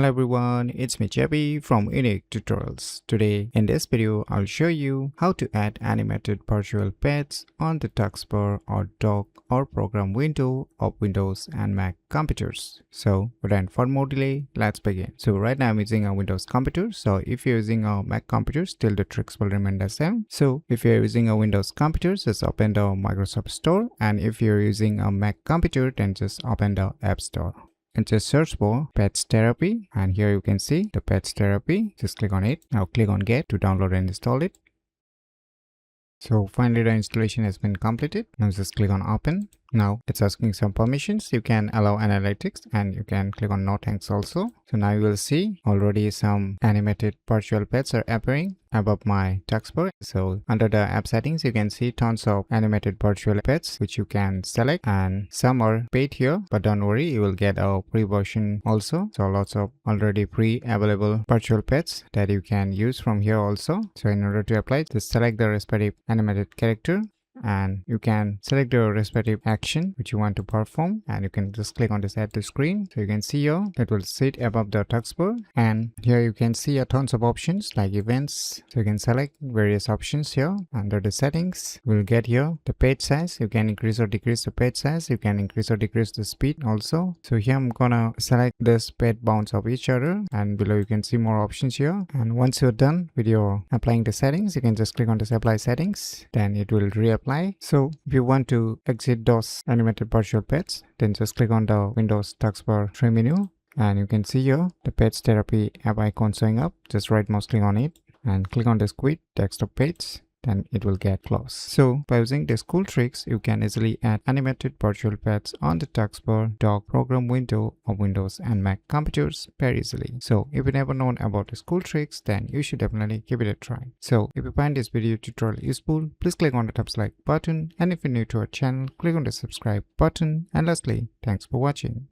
Hello everyone, it's me JB from UniqueTutorials. Today in this video, I'll show you how to add animated virtual pets on the taskbar or dock or program window of Windows and Mac computers. So without further more delay, let's begin. So right now I'm using a Windows computer. So if you're using a Mac computer, still the tricks will remain the same. So if you're using a Windows computer, just open the Microsoft Store, and if you're using a Mac computer, then just open the App Store and just search for Pets Therapy, and here you can see the Pets Therapy. Just click on it. Now click on Get to download and install it. So finally the installation has been completed. Now just click on Open. Now it's asking some permissions. You can allow analytics and you can click on No Thanks also. So now you will see already some animated virtual pets are appearing above my taskbar. So under the app settings, you can see tons of animated virtual pets which you can select, and some are paid here, but don't worry, you will get a free version also. So lots of already free available virtual pets that you can use from here also. So in order to apply, just select the respective animated character, and you can select the respective action which you want to perform, and you can just click on this add to screen. So you can see here it will sit above the taskbar, and here you can see a tons of options like events. So you can select various options here. Under the settings, we'll get here the page size. You can increase or decrease the page size. You can increase or decrease the speed also. So here I'm gonna select this pet bounds of each other, and below you can see more options here. And once you're done with your applying the settings, you can just click on this apply settings, then it will reapply. So if you want to exit those animated virtual pets, then just click on the Windows taskbar trim menu, and you can see here the Pets Therapy app icon showing up. Just right mouse click on it and click on this quit desktop page, then it will get closed. So by using these cool tricks, you can easily add animated virtual pets on the taskbar, dock, program window of Windows and Mac computers very easily. So if you never known about these cool tricks, then you should definitely give it a try. So if you find this video tutorial useful, please click on the top like button, and if you're new to our channel, click on the subscribe button. And lastly, thanks for watching.